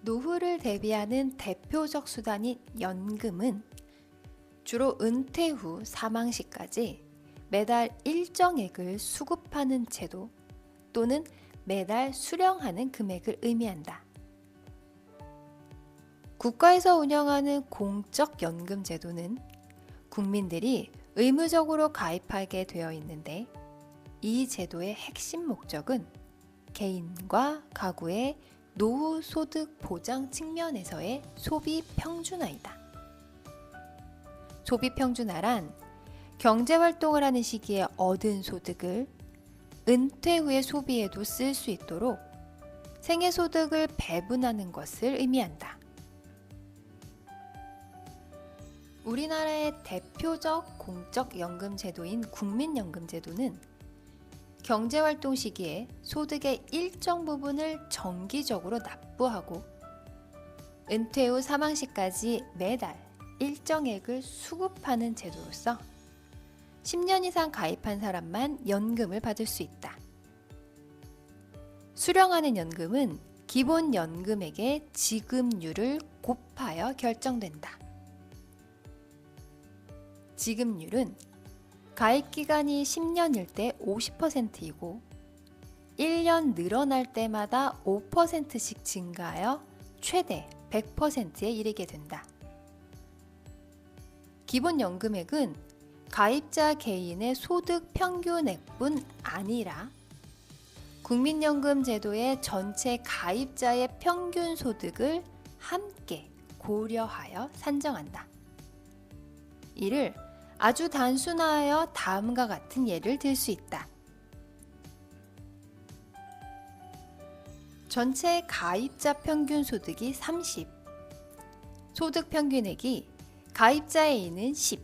노후를 대비하는 대표적 수단인 연금은 주로 은퇴 후 사망 시까지 매달 일정액을 수급하는 제도 또는 매달 수령하는 금액을 의미한다. 국가에서 운영하는 공적 연금 제도는 국민들이 의무적으로 가입하게 되어 있는데, 이 제도의 핵심 목적은 개인과 가구의 노후 소득 보장 측면에서의 소비 평준화이다. 소비 평준화란 경제활동을 하는 시기에 얻은 소득을 은퇴 후의 소비에도 쓸 수 있도록 생애소득을 배분하는 것을 의미한다. 우리나라의 대표적 공적연금 제도인 국민연금제도는 경제활동 시기에 소득의 일정 부분을 정기적으로 납부하고 은퇴 후 사망 시까지 매달 일정액을 수급하는 제도로서 10년 이상 가입한 사람만 연금을 받을 수 있다. 수령하는 연금은 기본 연금액의 지급률을 곱하여 결정된다. 지급률은 가입기간이 10년일 때 50%이고 1년 늘어날 때마다 5%씩 증가하여 최대 100%에 이르게 된다. 기본 연금액은 가입자 개인의 소득 평균액뿐 아니라 국민연금 제도의 전체 가입자의 평균 소득을 함께 고려하여 산정한다. 이를 아주 단순화하여 다음과 같은 예를 들 수 있다. 전체 가입자 평균 소득이 30, 소득 평균액이 가입자 A는 10,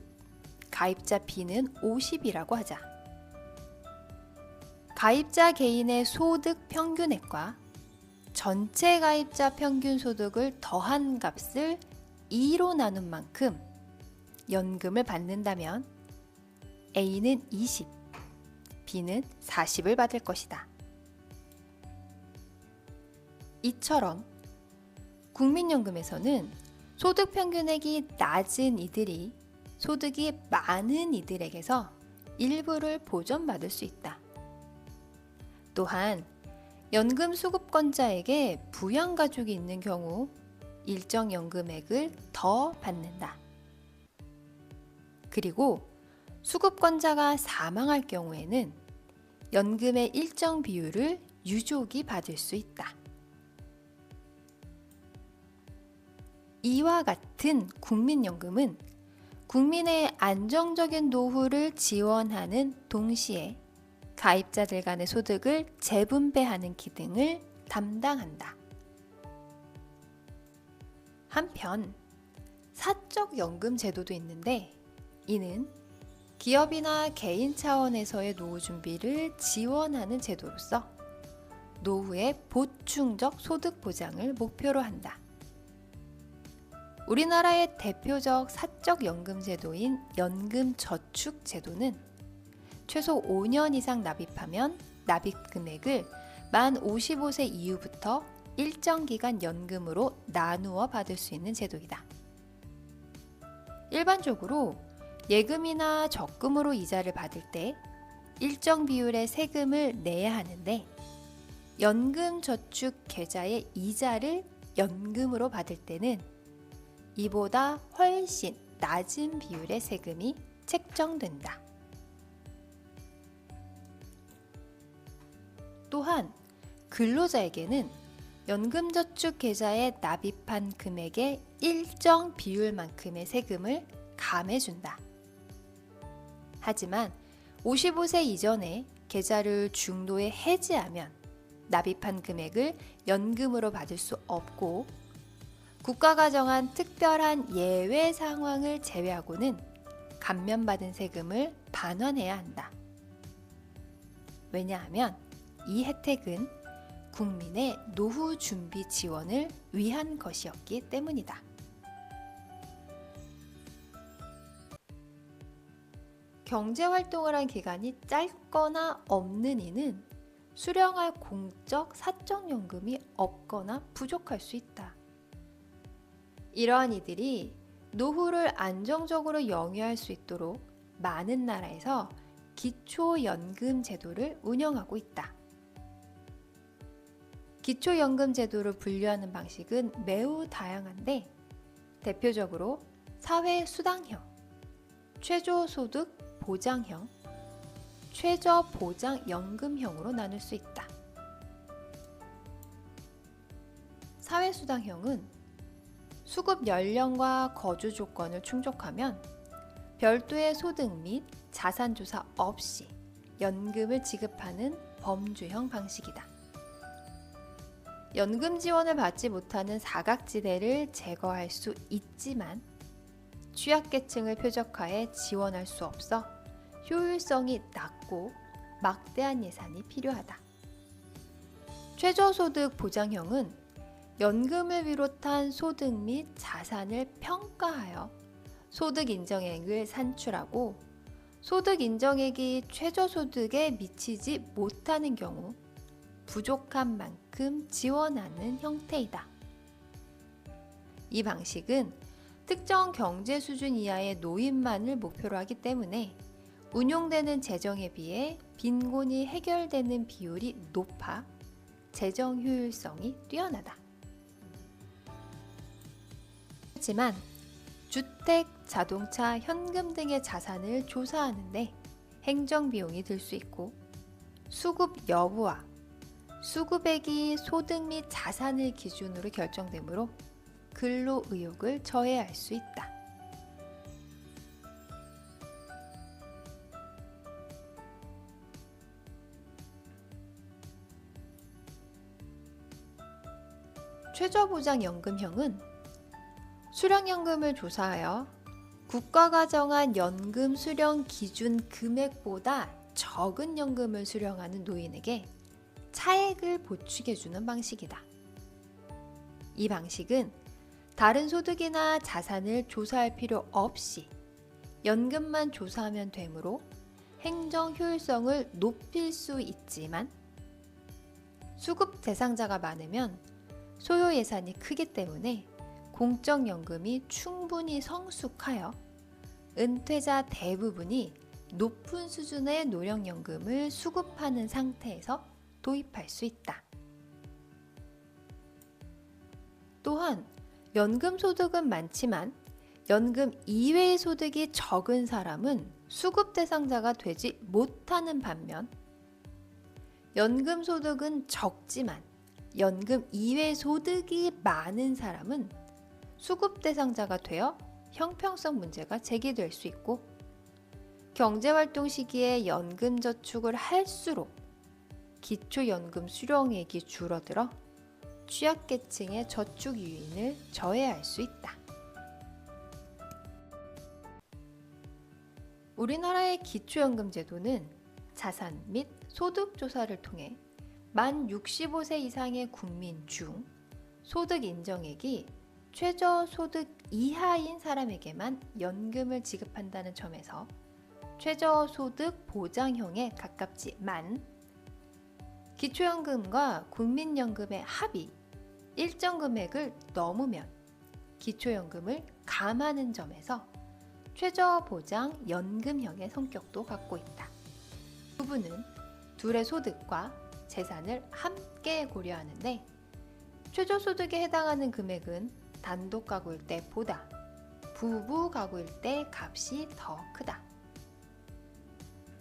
가입자 B는 50이라고 하자. 가입자 개인의 소득 평균액과 전체 가입자 평균 소득을 더한 값을 2로 나눈 만큼 연금을 받는다면 A는 20, B는 40을 받을 것이다. 이처럼 국민연금에서는 소득 평균액이 낮은 이들이 소득이 많은 이들에게서 일부를 보전받을 수 있다. 또한 연금 수급권자에게 부양가족이 있는 경우 일정 연금액을 더 받는다. 그리고 수급권자가 사망할 경우에는 연금의 일정 비율을 유족이 받을 수 있다. 이와 같은 국민연금은 국민의 안정적인 노후를 지원하는 동시에 가입자들 간의 소득을 재분배하는 기능을 담당한다. 한편 사적 연금 제도도 있는데, 이는 기업이나 개인 차원에서의 노후 준비를 지원하는 제도로서 노후의 보충적 소득 보장을 목표로 한다. 우리나라의 대표적 사적 연금 제도인 연금저축 제도는 최소 5년 이상 납입하면 납입 금액을 만 55세 이후부터 일정 기간 연금으로 나누어 받을 수 있는 제도이다. 일반적으로 예금이나 적금으로 이자를 받을 때 일정 비율의 세금을 내야 하는데, 연금저축 계좌의 이자를 연금으로 받을 때는 이보다 훨씬 낮은 비율의 세금이 책정된다. 또한 근로자에게는 연금저축 계좌에 납입한 금액의 일정 비율만큼의 세금을 감해준다. 하지만 55세 이전에 계좌를 중도에 해지하면 납입한 금액을 연금으로 받을 수 없고, 국가가 정한 특별한 예외 상황을 제외하고는 감면받은 세금을 반환해야 한다. 왜냐하면 이 혜택은 국민의 노후 준비 지원을 위한 것이었기 때문이다. 경제활동을 한 기간이 짧거나 없는 이는 수령할 공적 사적연금이 없거나 부족할 수 있다. 이러한 이들이 노후를 안정적으로 영위할 수 있도록 많은 나라에서 기초연금 제도를 운영하고 있다. 기초연금 제도를 분류하는 방식은 매우 다양한데 대표적으로 사회수당형, 최저소득 보장형, 최저보장연금형으로 나눌 수 있다. 사회수당형은 수급 연령과 거주 조건을 충족하면 별도의 소득 및 자산 조사 없이 연금을 지급하는 범주형 방식이다. 연금 지원을 받지 못하는 사각지대를 제거할 수 있지만 취약계층을 표적화해 지원할 수 없어 효율성이 낮고 막대한 예산이 필요하다. 최저소득 보장형은 연금을 비롯한 소득 및 자산을 평가하여 소득 인정액을 산출하고 소득 인정액이 최저소득에 미치지 못하는 경우 부족한 만큼 지원하는 형태이다. 이 방식은 특정 경제 수준 이하의 노인만을 목표로 하기 때문에 운용되는 재정에 비해 빈곤이 해결되는 비율이 높아 재정 효율성이 뛰어나다. 하지만 주택, 자동차, 현금 등의 자산을 조사하는데 행정비용이 들 수 있고 수급 여부와 수급액이 소득 및 자산을 기준으로 결정되므로 근로 의욕을 저해할 수 있다. 최저보장연금형은 수령연금을 조사하여 국가가 정한 연금 수령 기준 금액보다 적은 연금을 수령하는 노인에게 차액을 보충해주는 방식이다. 이 방식은 다른 소득이나 자산을 조사할 필요 없이 연금만 조사하면 되므로 행정 효율성을 높일 수 있지만 수급 대상자가 많으면 소요 예산이 크기 때문에 공적연금이 충분히 성숙하여 은퇴자 대부분이 높은 수준의 노령연금을 수급하는 상태에서 도입할 수 있다. 또한 연금 소득은 많지만 연금 이외의 소득이 적은 사람은 수급 대상자가 되지 못하는 반면 연금 소득은 적지만 연금 이외 소득이 많은 사람은 수급 대상자가 되어 형평성 문제가 제기될 수 있고 경제활동 시기에 연금 저축을 할수록 기초연금 수령액이 줄어들어 취약계층의 저축 유인을 저해할 수 있다. 우리나라의 기초연금 제도는 자산 및 소득 조사를 통해 만 65세 이상의 국민 중 소득 인정액이 최저소득 이하인 사람에게만 연금을 지급한다는 점에서 최저소득 보장형에 가깝지만 기초연금과 국민연금의 합이 일정 금액을 넘으면 기초연금을 감하는 점에서 최저보장연금형의 성격도 갖고 있다. 부부는 둘의 소득과 재산을 함께 고려하는데 최저소득에 해당하는 금액은 단독 가구일 때보다 부부 가구일 때 값이 더 크다.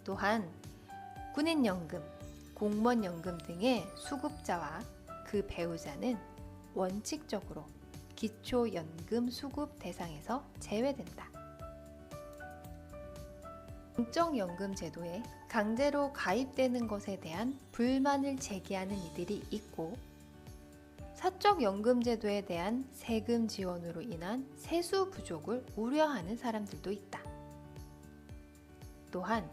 또한 군인연금, 공무원연금 등의 수급자와 그 배우자는 원칙적으로 기초연금 수급 대상에서 제외된다. 공적연금 제도에 강제로 가입되는 것에 대한 불만을 제기하는 이들이 있고 사적연금 제도에 대한 세금 지원으로 인한 세수 부족을 우려하는 사람들도 있다. 또한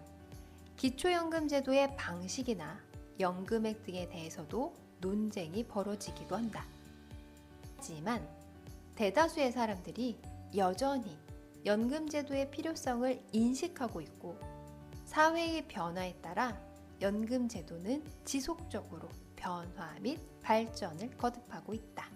기초연금 제도의 방식이나 연금액 등에 대해서도 논쟁이 벌어지기도 한다. 하지만 대다수의 사람들이 여전히 연금 제도의 필요성을 인식하고 있고 사회의 변화에 따라 연금 제도는 지속적으로 변화 및 발전을 거듭하고 있다.